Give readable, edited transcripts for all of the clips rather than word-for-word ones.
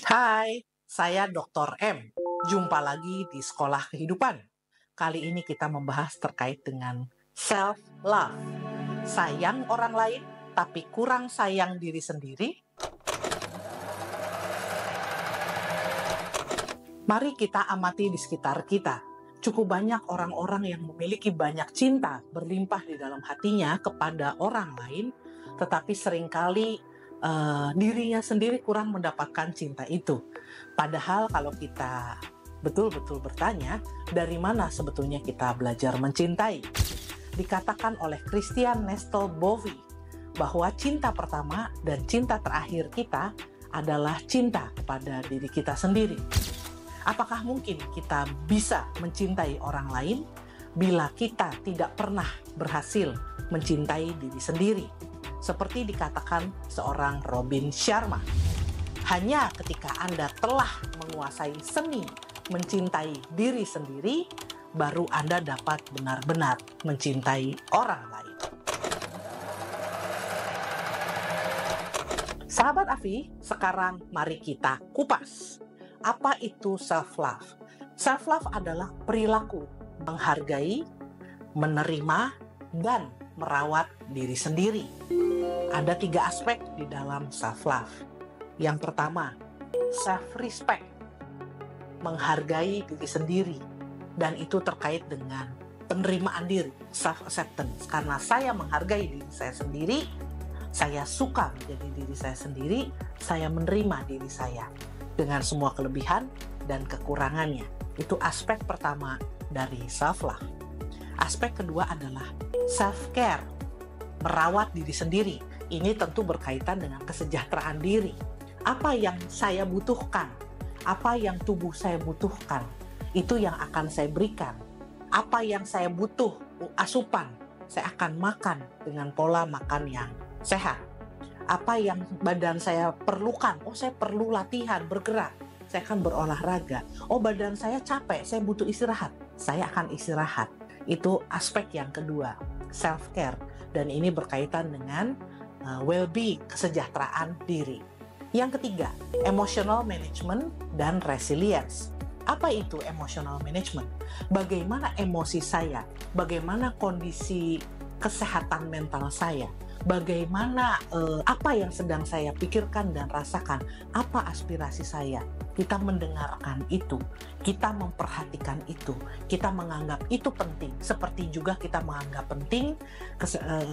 Hai, saya Dr. M. Jumpa lagi di Sekolah Kehidupan. Kali ini kita membahas terkait dengan self-love. Sayang orang lain, tapi kurang sayang diri sendiri. Mari kita amati di sekitar kita. Cukup banyak orang-orang yang memiliki banyak cinta berlimpah di dalam hatinya kepada orang lain, tetapi seringkali dirinya sendiri kurang mendapatkan cinta itu. Padahal kalau kita betul-betul bertanya, dari mana sebetulnya kita belajar mencintai? Dikatakan oleh Christian Nestle Bovy bahwa cinta pertama dan cinta terakhir kita adalah cinta kepada diri kita sendiri. Apakah mungkin kita bisa mencintai orang lain bila kita tidak pernah berhasil mencintai diri sendiri? Seperti dikatakan seorang Robin Sharma, hanya ketika Anda telah menguasai seni mencintai diri sendiri, baru Anda dapat benar-benar mencintai orang lain. Sahabat Afi, sekarang mari kita kupas. Apa itu self-love? Self-love adalah perilaku menghargai, menerima, dan merawat diri sendiri. Ada 3 aspek di dalam self-love. Yang pertama, self-respect, menghargai diri sendiri, dan itu terkait dengan penerimaan diri, self-acceptance. Karena saya menghargai diri saya sendiri, saya suka menjadi diri saya sendiri, saya menerima diri saya dengan semua kelebihan dan kekurangannya. Itu aspek pertama dari self-love. Aspek kedua adalah self-care, merawat diri sendiri. Ini tentu berkaitan dengan kesejahteraan diri. Apa yang saya butuhkan, apa yang tubuh saya butuhkan, itu yang akan saya berikan. Apa yang saya butuh, asupan, saya akan makan dengan pola makan yang sehat. Apa yang badan saya perlukan, saya perlu latihan, bergerak, saya akan berolahraga. Badan saya capek, saya butuh istirahat, saya akan istirahat. Itu aspek yang kedua, self-care. Dan ini berkaitan dengan well-being, kesejahteraan diri. Yang ketiga, emotional management dan resilience. Apa itu emotional management? Bagaimana emosi saya? Bagaimana kondisi kesehatan mental saya? Bagaimana apa yang sedang saya pikirkan dan rasakan? Apa aspirasi saya? Kita mendengarkan itu, kita memperhatikan itu, kita menganggap itu penting. Seperti juga kita menganggap penting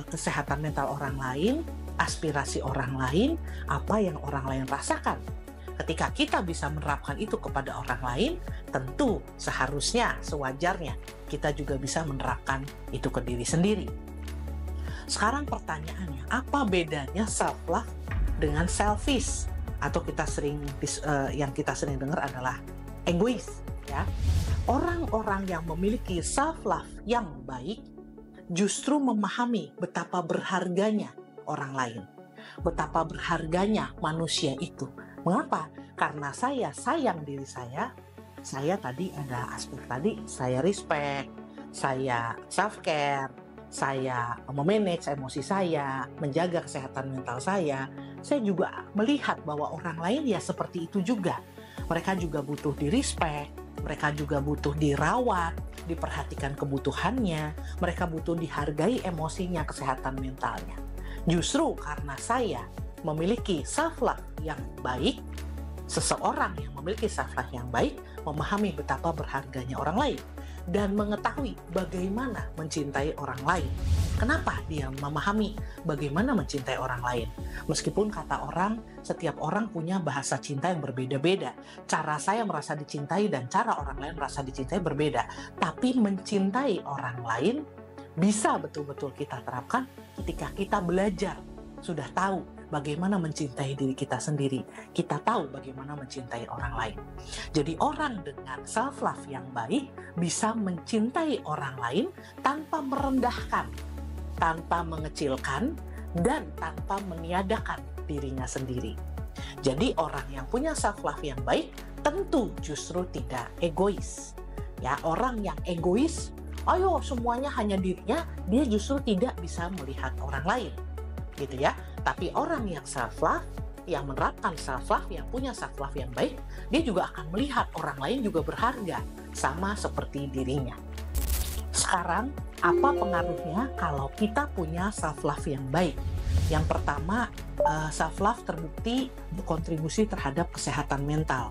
kesehatan mental orang lain, aspirasi orang lain, apa yang orang lain rasakan. Ketika kita bisa menerapkan itu kepada orang lain, tentu seharusnya, sewajarnya, kita juga bisa menerapkan itu ke diri sendiri. Sekarang pertanyaannya, apa bedanya self-love dengan selfish? Atau yang kita sering dengar adalah egois, ya. Orang-orang yang memiliki self-love yang baik justru memahami betapa berharganya orang lain, betapa berharganya manusia itu. Mengapa? Karena saya sayang diri saya tadi ada aspek tadi, saya respect, saya self-care, saya memanage emosi saya, menjaga kesehatan mental saya juga melihat bahwa orang lain ya seperti itu juga. Mereka juga butuh di-respect, mereka juga butuh dirawat, diperhatikan kebutuhannya, mereka butuh dihargai emosinya, kesehatan mentalnya. Justru karena saya memiliki self-love yang baik, seseorang yang memiliki self-love yang baik memahami betapa berharganya orang lain dan mengetahui bagaimana mencintai orang lain. Kenapa dia memahami bagaimana mencintai orang lain? Meskipun kata orang, setiap orang punya bahasa cinta yang berbeda-beda. Cara saya merasa dicintai dan cara orang lain merasa dicintai berbeda. Tapi mencintai orang lain bisa betul-betul kita terapkan ketika kita belajar, sudah tahu bagaimana mencintai diri kita sendiri. Kita tahu bagaimana mencintai orang lain. Jadi orang dengan self-love yang baik bisa mencintai orang lain tanpa merendahkan, tanpa mengecilkan, dan tanpa meniadakan dirinya sendiri. Jadi orang yang punya self-love yang baik tentu justru tidak egois. Ya, orang yang egois, semuanya hanya dirinya, dia justru tidak bisa melihat orang lain. Gitu ya. Tapi orang yang self-love yang menerapkan self-love, yang punya self-love yang baik, dia juga akan melihat orang lain juga berharga, sama seperti dirinya. Sekarang, apa pengaruhnya kalau kita punya self-love yang baik? Yang pertama, self-love terbukti berkontribusi terhadap kesehatan mental.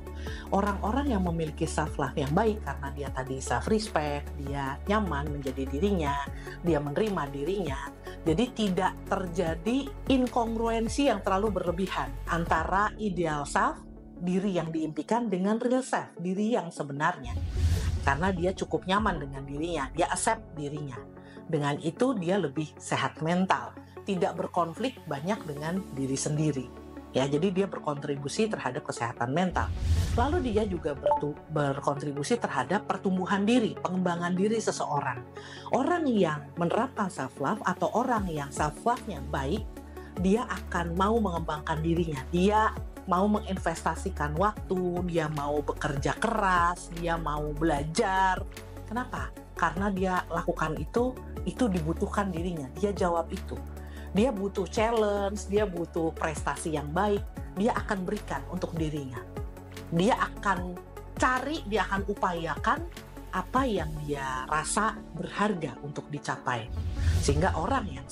Orang-orang yang memiliki self-love yang baik karena dia tadi self-respect, dia nyaman menjadi dirinya, dia menerima dirinya, jadi tidak terjadi inkongruensi yang terlalu berlebihan antara ideal self, diri yang diimpikan, dengan real self, diri yang sebenarnya. Karena dia cukup nyaman dengan dirinya, dia accept dirinya. Dengan itu dia lebih sehat mental, tidak berkonflik banyak dengan diri sendiri. Ya, jadi dia berkontribusi terhadap kesehatan mental. Lalu dia juga berkontribusi terhadap pertumbuhan diri, pengembangan diri seseorang. Orang yang menerapkan self-love atau orang yang self-love-nya baik, dia akan mau mengembangkan dirinya. Dia mau menginvestasikan waktu, dia mau bekerja keras, dia mau belajar. Kenapa? Karena dia lakukan itu dibutuhkan dirinya. Dia jawab itu. Dia butuh challenge, dia butuh prestasi yang baik, dia akan berikan untuk dirinya. Dia akan cari, dia akan upayakan apa yang dia rasa berharga untuk dicapai. Sehingga orang yang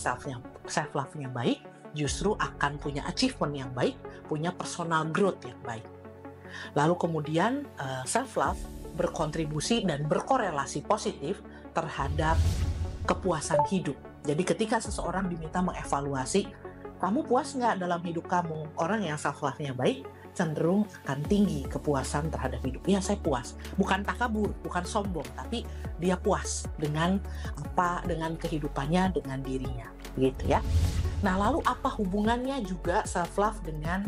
self-love-nya baik, justru akan punya achievement yang baik, punya personal growth yang baik. Lalu kemudian self-love berkontribusi dan berkorelasi positif terhadap kepuasan hidup. Jadi ketika seseorang diminta mengevaluasi, kamu puas nggak dalam hidup kamu? Orang yang self-love-nya baik cenderung akan tinggi kepuasan terhadap hidup. Ya, saya puas. Bukan takabur, bukan sombong, tapi dia puas dengan kehidupannya, dengan dirinya. Gitu ya. Nah, lalu apa hubungannya juga self-love dengan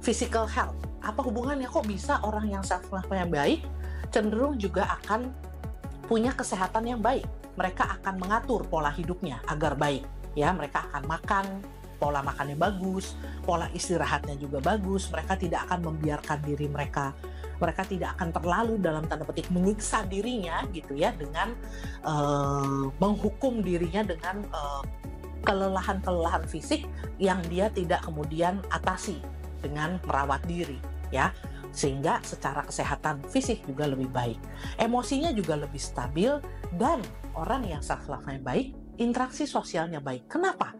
physical health? Apa hubungannya, kok bisa orang yang self-love-nya baik cenderung juga akan punya kesehatan yang baik? Mereka akan mengatur pola hidupnya agar baik. Ya, mereka akan makan, pola makannya bagus, pola istirahatnya juga bagus. Mereka tidak akan membiarkan diri mereka tidak akan terlalu dalam tanda petik menyiksa dirinya gitu ya, dengan menghukum dirinya dengan kelelahan-kelelahan fisik yang dia tidak kemudian atasi dengan merawat diri ya, sehingga secara kesehatan fisik juga lebih baik, emosinya juga lebih stabil, dan orang yang self-love-nya baik, interaksi sosialnya baik. Kenapa?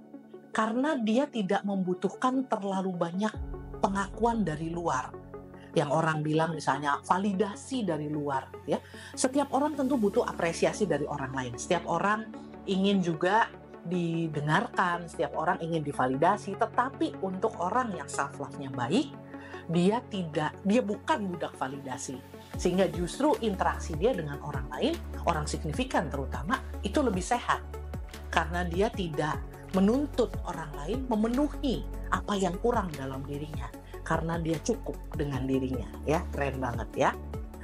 Karena dia tidak membutuhkan terlalu banyak pengakuan dari luar, yang orang bilang misalnya validasi dari luar ya. Setiap orang tentu butuh apresiasi dari orang lain, setiap orang ingin juga didengarkan, setiap orang ingin divalidasi. Tetapi untuk orang yang self-love-nya baik, dia bukan budak validasi, sehingga justru interaksi dia dengan orang lain, orang signifikan terutama, itu lebih sehat karena dia tidak menuntut orang lain memenuhi apa yang kurang dalam dirinya, karena dia cukup dengan dirinya ya. Keren banget ya.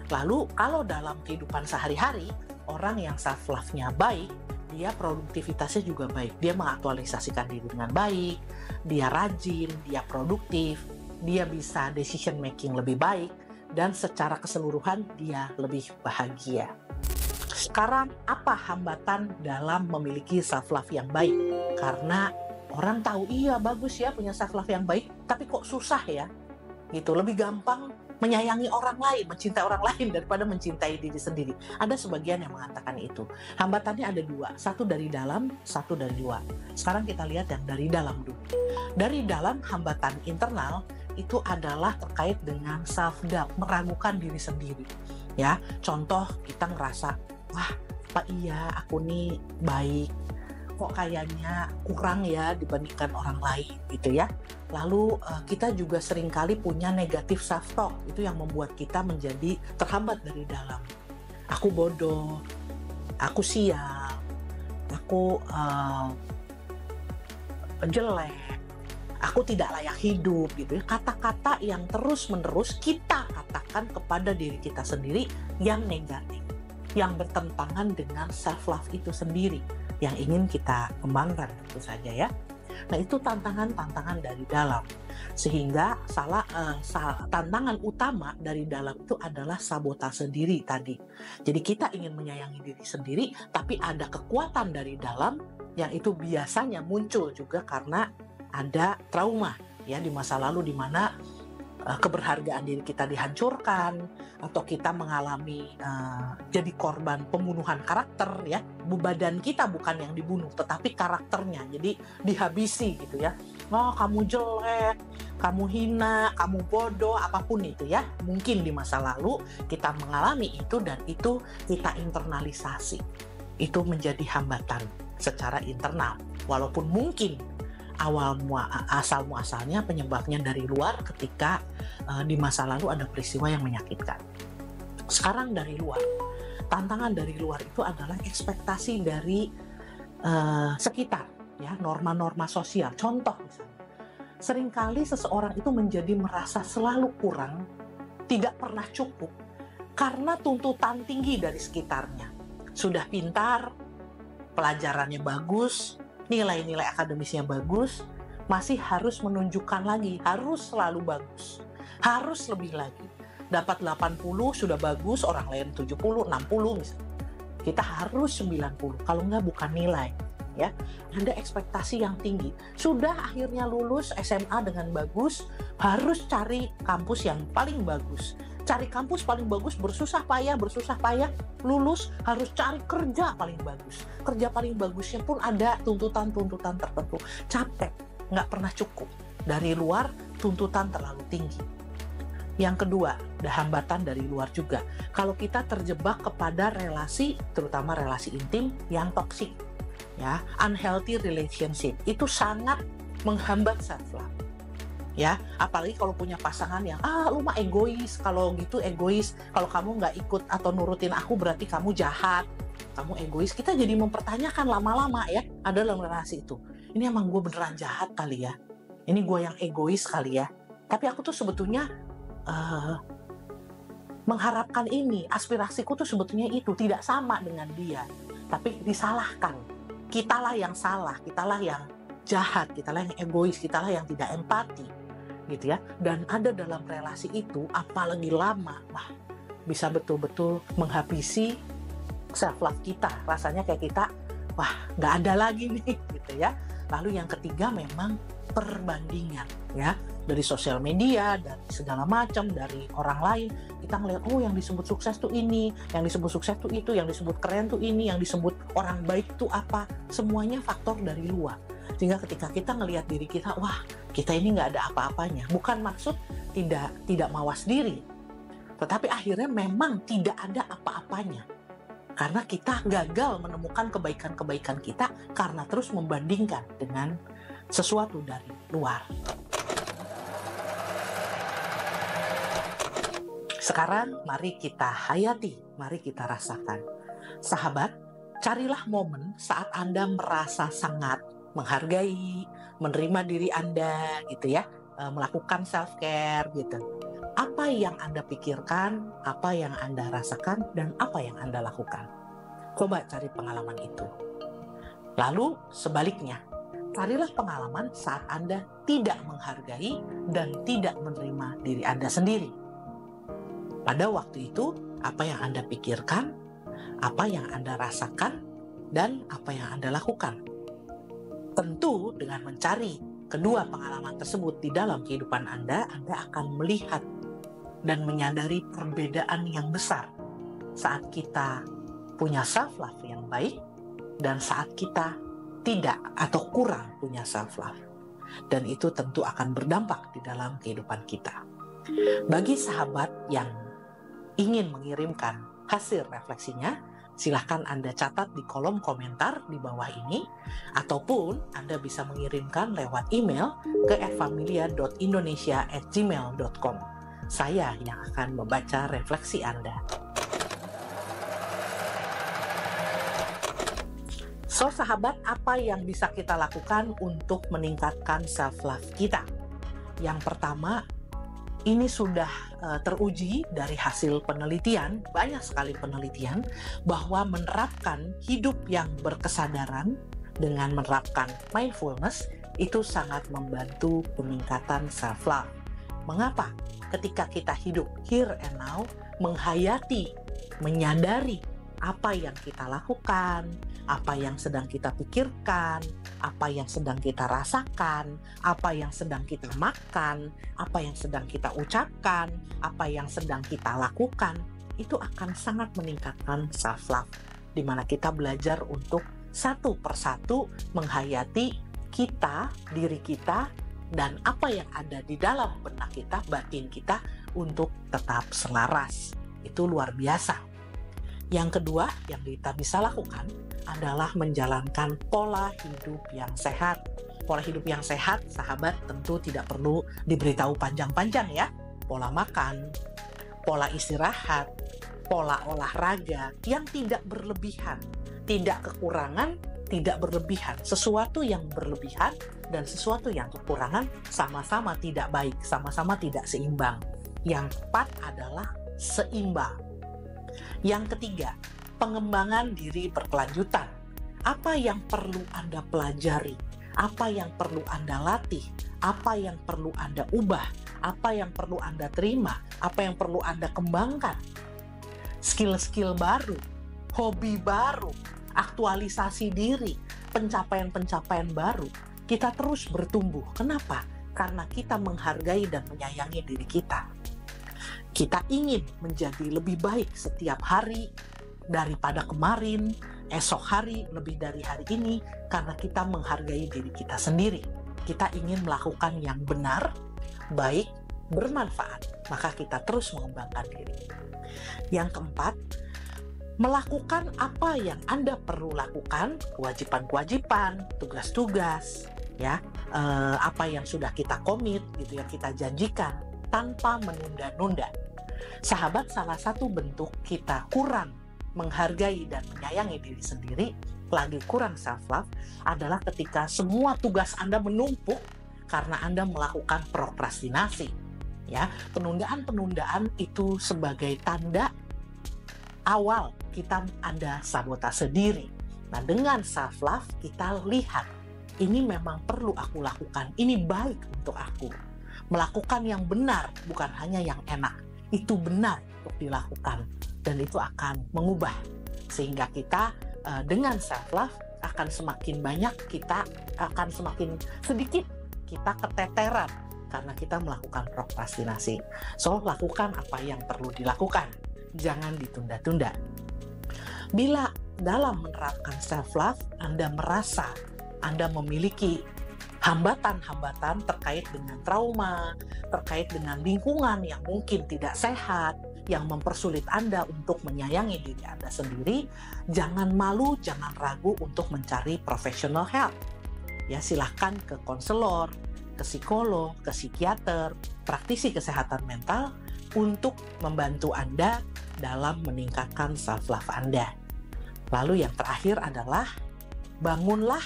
Lalu kalau dalam kehidupan sehari-hari, orang yang self-love-nya baik, dia produktivitasnya juga baik. Dia mengaktualisasikan diri dengan baik, dia rajin, dia produktif, dia bisa decision making lebih baik, dan secara keseluruhan dia lebih bahagia. Sekarang, apa hambatan dalam memiliki self-love yang baik? Karena orang tahu, iya bagus ya punya self-love yang baik, tapi kok susah ya? Gitu, lebih gampang menyayangi orang lain, mencintai orang lain daripada mencintai diri sendiri. Ada sebagian yang mengatakan itu. Hambatannya ada dua, satu dari dalam, satu dari luar. Sekarang kita lihat yang dari dalam dulu. Dari dalam, hambatan internal itu adalah terkait dengan self-doubt, meragukan diri sendiri. Ya, contoh kita ngerasa, wah, apa iya aku nih baik, kok kayaknya kurang ya dibandingkan orang lain gitu ya. Lalu kita juga seringkali punya negatif self-talk, itu yang membuat kita menjadi terhambat dari dalam. Aku bodoh, aku sial, aku jelek, aku tidak layak hidup gitu ya. Kata-kata yang terus-menerus kita katakan kepada diri kita sendiri yang negatif, yang bertentangan dengan self-love itu sendiri yang ingin kita kembangkan tentu saja ya. Nah, itu tantangan-tantangan dari dalam. Sehingga tantangan utama dari dalam itu adalah sabotase diri tadi. Jadi kita ingin menyayangi diri sendiri, tapi ada kekuatan dari dalam yang itu biasanya muncul juga karena ada trauma ya, di masa lalu di mana keberhargaan diri kita dihancurkan, atau kita mengalami jadi korban pembunuhan karakter, ya. Badan kita bukan yang dibunuh, tetapi karakternya, jadi dihabisi gitu ya. Oh, kamu jelek, kamu hina, kamu bodoh, apapun itu ya. Mungkin di masa lalu kita mengalami itu dan itu kita internalisasi. Itu menjadi hambatan secara internal. Walaupun mungkin asal muasalnya penyebabnya dari luar ketika di masa lalu ada peristiwa yang menyakitkan. Sekarang dari luar, tantangan dari luar itu adalah ekspektasi dari sekitar, ya, norma-norma sosial. Contoh misalnya, seringkali seseorang itu menjadi merasa selalu kurang, tidak pernah cukup karena tuntutan tinggi dari sekitarnya. Sudah pintar, pelajarannya bagus, nilai-nilai akademisnya bagus, masih harus menunjukkan lagi, harus selalu bagus, harus lebih lagi. Dapat 80 sudah bagus, orang lain 70, 60 misalnya. Kita harus 90, kalau enggak bukan nilai. Ya, ada ekspektasi yang tinggi. Sudah akhirnya lulus SMA dengan bagus, harus cari kampus yang paling bagus. Cari kampus paling bagus, bersusah payah, lulus, harus cari kerja paling bagus. Kerja paling bagusnya pun ada tuntutan-tuntutan tertentu. Capek, nggak pernah cukup. Dari luar, tuntutan terlalu tinggi. Yang kedua, ada hambatan dari luar juga. Kalau kita terjebak kepada relasi, terutama relasi intim yang toksik, ya, unhealthy relationship, itu sangat menghambat self-love. Ya, apalagi kalau punya pasangan yang lu mah egois, kalau gitu egois, kalau kamu nggak ikut atau nurutin aku berarti kamu jahat, kamu egois. Kita jadi mempertanyakan lama-lama, ya, ada dalam relasi itu, ini emang gue beneran jahat kali ya, ini gue yang egois kali ya, tapi aku tuh sebetulnya mengharapkan ini, aspirasiku tuh sebetulnya itu tidak sama dengan dia, tapi disalahkan, kitalah yang salah, kitalah yang jahat, kitalah yang egois, kitalah yang tidak empati, gitu ya. Dan ada dalam relasi itu, apalagi lama, wah, bisa betul-betul menghabisi self love kita. Rasanya kayak kita, wah, nggak ada lagi nih, gitu ya. Lalu yang ketiga memang perbandingan, ya, dari sosial media, dari segala macam, dari orang lain. Kita ngeliat, oh, yang disebut sukses tuh ini, yang disebut sukses tuh itu, yang disebut keren tuh ini, yang disebut orang baik tuh apa. Semuanya faktor dari luar. Sehingga ketika kita ngelihat diri kita, wah, kita ini nggak ada apa-apanya. Bukan maksud tidak mawas diri, tetapi akhirnya memang tidak ada apa-apanya. Karena kita gagal menemukan kebaikan-kebaikan kita karena terus membandingkan dengan sesuatu dari luar. Sekarang mari kita hayati, mari kita rasakan. Sahabat, carilah momen saat Anda merasa sangat menghargai, menerima diri Anda, gitu ya, melakukan self-care, gitu. Apa yang Anda pikirkan, apa yang Anda rasakan, dan apa yang Anda lakukan. Coba cari pengalaman itu. Lalu sebaliknya, carilah pengalaman saat Anda tidak menghargai dan tidak menerima diri Anda sendiri. Pada waktu itu, apa yang Anda pikirkan, apa yang Anda rasakan, dan apa yang Anda lakukan. Tentu dengan mencari kedua pengalaman tersebut di dalam kehidupan Anda akan melihat dan menyadari perbedaan yang besar saat kita punya self-love yang baik dan saat kita tidak atau kurang punya self-love. Dan itu tentu akan berdampak di dalam kehidupan kita. Bagi sahabat yang ingin mengirimkan hasil refleksinya, silahkan Anda catat di kolom komentar di bawah ini, ataupun Anda bisa mengirimkan lewat email ke familia.indonesia@gmail.com. Saya yang akan membaca refleksi Anda. So, sahabat, apa yang bisa kita lakukan untuk meningkatkan self-love kita? Yang pertama, ini sudah teruji dari hasil penelitian, banyak sekali penelitian, bahwa menerapkan hidup yang berkesadaran dengan menerapkan mindfulness itu sangat membantu peningkatan self-love. Mengapa? Ketika kita hidup here and now, menghayati, menyadari apa yang kita lakukan, apa yang sedang kita pikirkan, apa yang sedang kita rasakan, apa yang sedang kita makan, apa yang sedang kita ucapkan, apa yang sedang kita lakukan, itu akan sangat meningkatkan self-love, di mana kita belajar untuk satu persatu menghayati kita, diri kita, dan apa yang ada di dalam benak kita, batin kita, untuk tetap selaras. Itu luar biasa. Yang kedua yang kita bisa lakukan adalah menjalankan pola hidup yang sehat. Pola hidup yang sehat, sahabat, tentu tidak perlu diberitahu panjang-panjang ya. Pola makan, pola istirahat, pola olahraga yang tidak berlebihan, tidak kekurangan, tidak berlebihan. Sesuatu yang berlebihan dan sesuatu yang kekurangan sama-sama tidak baik, sama-sama tidak seimbang. Yang keempat adalah seimbang. Yang ketiga, pengembangan diri berkelanjutan. Apa yang perlu Anda pelajari? Apa yang perlu Anda latih? Apa yang perlu Anda ubah? Apa yang perlu Anda terima? Apa yang perlu Anda kembangkan? Skill-skill baru, hobi baru, aktualisasi diri, pencapaian-pencapaian baru. Kita terus bertumbuh. Kenapa? Karena kita menghargai dan menyayangi diri kita. Kita ingin menjadi lebih baik setiap hari daripada kemarin, esok hari lebih dari hari ini, karena kita menghargai diri kita sendiri. Kita ingin melakukan yang benar, baik, bermanfaat, maka kita terus mengembangkan diri. Yang keempat, melakukan apa yang Anda perlu lakukan, kewajiban-kewajiban, tugas-tugas, ya, apa yang sudah kita komit, gitu ya, kita janjikan tanpa menunda-nunda. Sahabat, salah satu bentuk kita kurang menghargai dan menyayangi diri sendiri, lagi kurang self-love, adalah ketika semua tugas Anda menumpuk karena Anda melakukan prokrastinasi. Ya, penundaan-penundaan itu sebagai tanda awal Anda sabotase diri. Nah, dengan self-love kita lihat, ini memang perlu aku lakukan, ini baik untuk aku. Melakukan yang benar, bukan hanya yang enak. Itu benar untuk dilakukan, dan itu akan mengubah. Sehingga kita dengan self-love akan semakin banyak, kita akan semakin sedikit kita keteteran karena kita melakukan prokrastinasi. So, lakukan apa yang perlu dilakukan. Jangan ditunda-tunda. Bila dalam menerapkan self-love, Anda merasa Anda memiliki hambatan-hambatan terkait dengan trauma, terkait dengan lingkungan yang mungkin tidak sehat, yang mempersulit Anda untuk menyayangi diri Anda sendiri, jangan malu, jangan ragu untuk mencari professional help. Ya, silahkan ke konselor, ke psikolog, ke psikiater, praktisi kesehatan mental untuk membantu Anda dalam meningkatkan self-love Anda. Lalu yang terakhir adalah bangunlah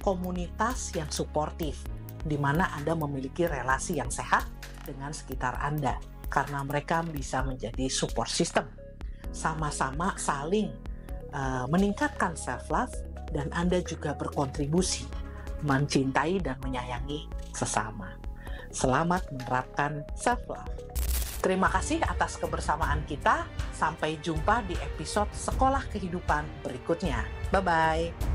komunitas yang suportif, di mana Anda memiliki relasi yang sehat dengan sekitar Anda, karena mereka bisa menjadi support system. Sama-sama saling meningkatkan self-love, dan Anda juga berkontribusi mencintai dan menyayangi sesama. Selamat menerapkan self-love. Terima kasih atas kebersamaan kita. Sampai jumpa di episode Sekolah Kehidupan berikutnya. Bye-bye.